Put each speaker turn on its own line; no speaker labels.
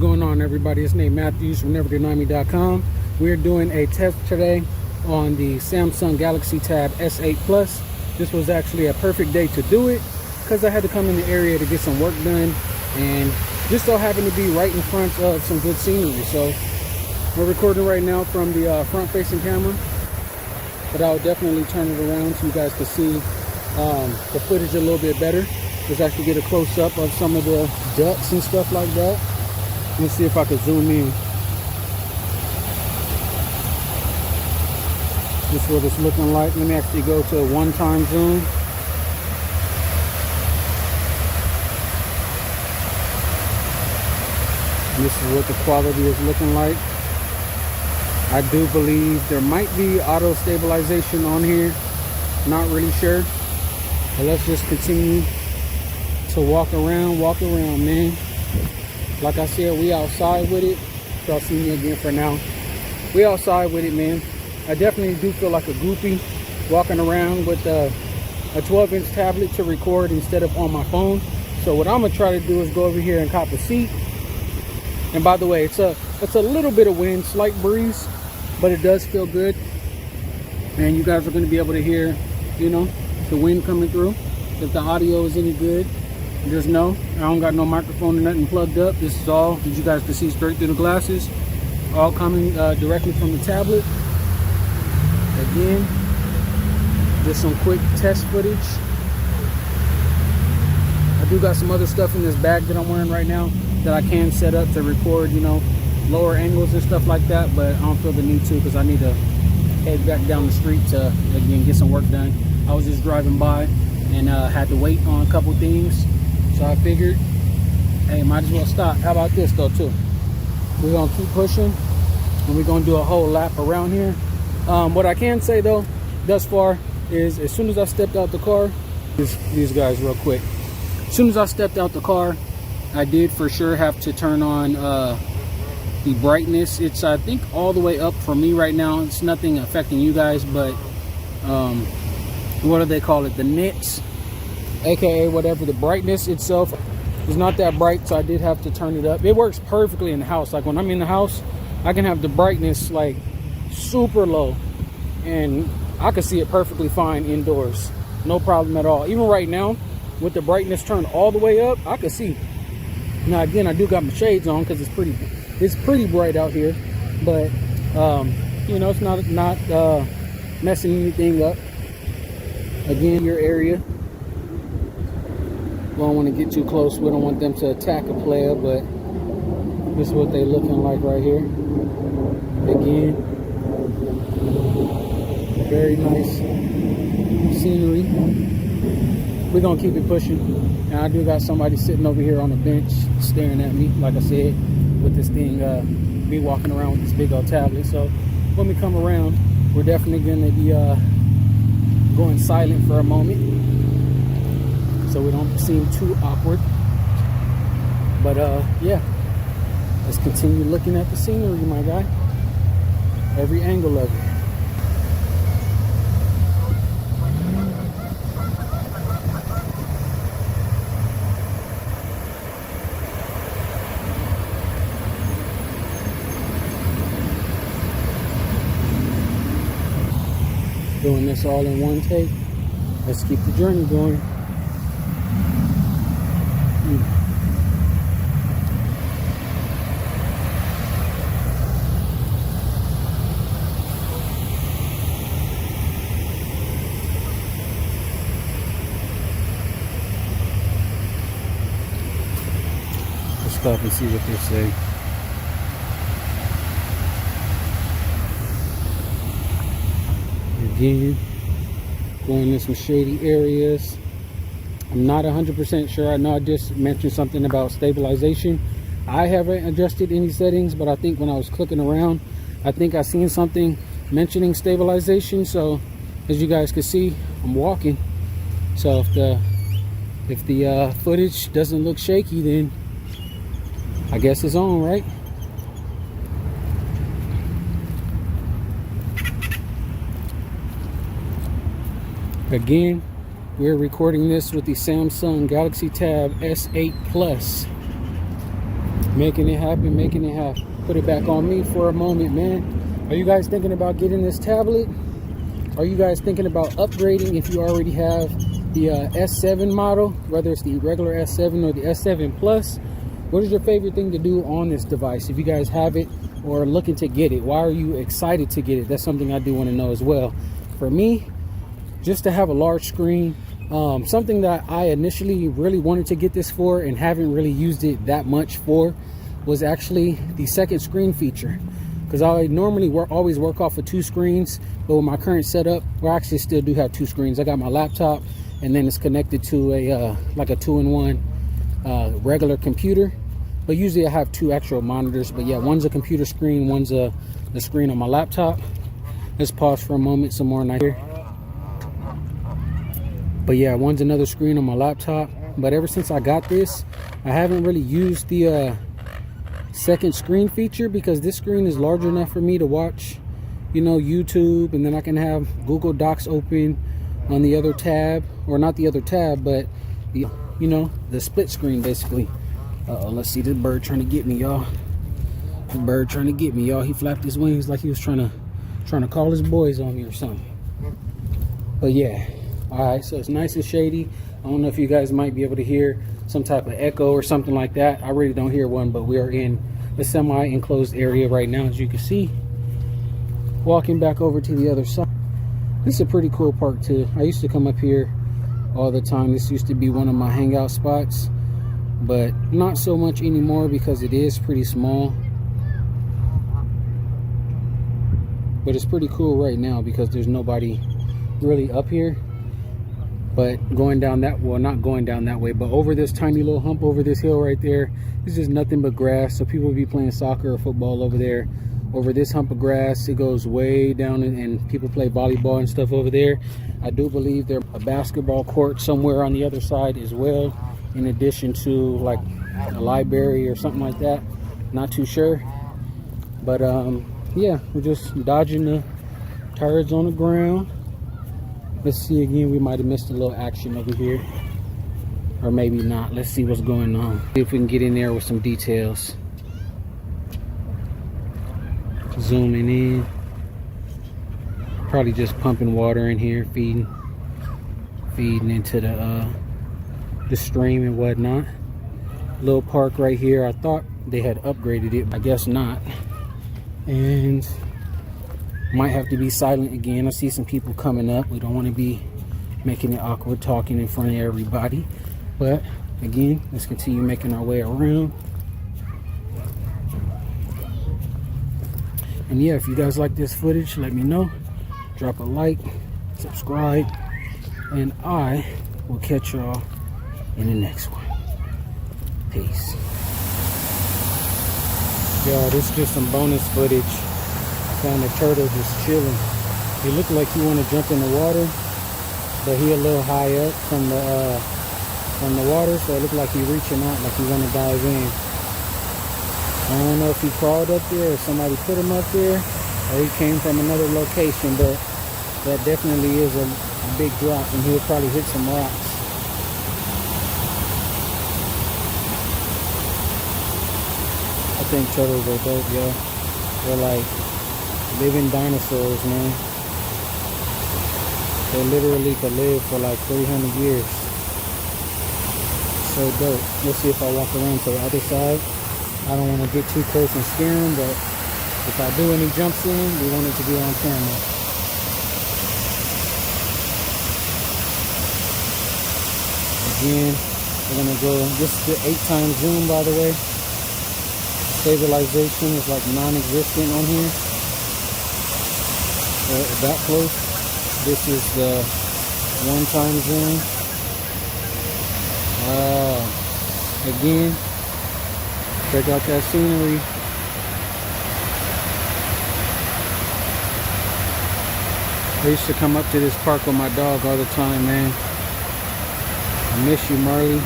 going on, everybody? It's Nate Matthews from NeverDenyMe.com. We're doing a test today on the Samsung Galaxy Tab S8 Plus. This was actually a perfect day to do it because I had to come in the area to get some work done, and just so happened to be right in front of some good scenery. So we're recording right now from the front-facing camera, but I'll definitely turn it around so you guys can see the footage a little bit better. Let's actually get a close-up of some of the ducks and stuff like that. Let's see if I can zoom in. This is what it's looking like. Let me actually go to a one-time zoom. And this is what the quality is looking like. I do believe there might be auto stabilization on here. Not really sure. But let's just continue to walk around, man. Like I said, we outside with it. Y'all see me again for now. We outside with it, man. I definitely do feel like a groupie walking around with a 12-inch tablet to record instead of on my phone. So what I'm gonna try to do is go over here and cop a seat. And by the way, it's a little bit of wind, slight breeze, but it does feel good. And you guys are gonna be able to hear, you know, the wind coming through. If the audio is any good, just know I don't got no microphone or nothing plugged up. This is all that you guys can see straight through the glasses, all coming directly from the tablet. Again, just some quick test footage. I do got some other stuff in this bag that I'm wearing right now that I can set up to record, you know, lower angles and stuff like that, but I don't feel the need to because I need to head back down the street to, again, get some work done. I was just driving by and had to wait on a couple things. So I figured, hey, might as well stop. How about this though too? We're gonna keep pushing and we're gonna do a whole lap around here. What I can say though, thus far, is as soon as I stepped out the car, these guys real quick. As soon as I stepped out the car, I did for sure have to turn on the brightness. It's, I think, all the way up for me right now. It's nothing affecting you guys, but what do they call it? The nits, aka whatever. The brightness itself is not that bright, so I did have to turn it up. It works perfectly in the house. Like when I'm in the house, I can have the brightness like super low and I can see it perfectly fine indoors, no problem at all. Even right now with the brightness turned all the way up, I can see. Now again, I do got my shades on because it's pretty bright out here, but you know, it's not messing anything up. Again, your area, we don't want to get too close. We don't want them to attack a player, but this is what they looking like right here. Again, very nice scenery. We're gonna keep it pushing. And I do got somebody sitting over here on the bench staring at me, like I said, with this thing, me walking around with this big old tablet. So when we come around, we're definitely gonna be going silent for a moment so we don't seem too awkward. But yeah, let's continue looking at the scenery, my guy. Every angle of it. Doing this all in one take. Let's keep the journey going. Let's stop and see what they say. Again, going in some shady areas. I'm not 100% sure. I know I just mentioned something about stabilization. I haven't adjusted any settings, but I think when I was clicking around, I think I seen something mentioning stabilization. So as you guys can see, I'm walking. So if the footage doesn't look shaky, then I guess it's on, right? Again, we're recording this with the Samsung Galaxy Tab S8 Plus. Making it happen, making it happen. Put it back on me for a moment, man. Are you guys thinking about getting this tablet? Are you guys thinking about upgrading if you already have the S7 model, whether it's the regular S7 or the S7 Plus? What is your favorite thing to do on this device if you guys have it or are looking to get it? Why are you excited to get it? That's something I do want to know as well. For me, just to have a large screen. Something that I initially really wanted to get this for and haven't really used it that much for was actually the second screen feature, because I normally always work off of 2 screens, but with my current setup, well, I actually still do have 2 screens. I got my laptop and then it's connected to a like a 2-in-1 regular computer, but usually I have 2 actual monitors. But yeah, one's a computer screen, one's the screen on my laptop. Let's pause for a moment, some more night here. But yeah, one's another screen on my laptop. But ever since I got this, I haven't really used the second screen feature, because this screen is large enough for me to watch, you know, YouTube, and then I can have Google Docs open on the other tab, or not the other tab, but the, you know, the split screen basically. Let's see, this bird trying to get me, y'all. The bird trying to get me, y'all. He flapped his wings like he was trying to call his boys on me or something. But yeah. Alright, so it's nice and shady. I don't know if you guys might be able to hear some type of echo or something like that. I really don't hear one, but we are in a semi-enclosed area right now, as you can see. Walking back over to the other side. This is a pretty cool park too. I used to come up here all the time. This used to be one of my hangout spots, but not so much anymore because it is pretty small. But it's pretty cool right now because there's nobody really up here. But going down that, well, not going down that way, but over this tiny little hump over this hill right there, it's just nothing but grass. So people will be playing soccer or football over there. Over this hump of grass, it goes way down, and people play volleyball and stuff over there. I do believe there's a basketball court somewhere on the other side as well, in addition to like a library or something like that. Not too sure. But yeah, we're just dodging the tires on the ground. Let's see again, we might have missed a little action over here. Or maybe not. Let's see what's going on. See if we can get in there with some details. Zooming in. Probably just pumping water in here, feeding into the stream and whatnot. Little park right here. I thought they had upgraded it, I guess not. And might have to be silent again. I see some people coming up. We don't want to be making it awkward talking in front of everybody. But again, let's continue making our way around. And yeah, if you guys like this footage, let me know. Drop a like, subscribe, and I will catch y'all in the next one. Peace. Y'all, this is just some bonus footage. Found a turtle just chilling. He looked like he want to jump in the water, but he a little high up from the water, so it looked like he reaching out, like he want to dive in. I don't know if he crawled up there or somebody put him up there, or he came from another location, but that definitely is a big drop, and he'll probably hit some rocks. I think turtles are dope, yo. They're like living dinosaurs, man. They literally could live for like 300 years. So dope. Let's see if I walk around to the other side. I don't want to get too close and scare them, but if I do any jumps in, we want it to be on camera. Again, we're gonna go, this is the 8x zoom, by the way. Stabilization is like non-existent on here. That close. This is the 1x zoom. Again, check out that scenery. I used to come up to this park with my dog all the time, man. I miss you, Marley.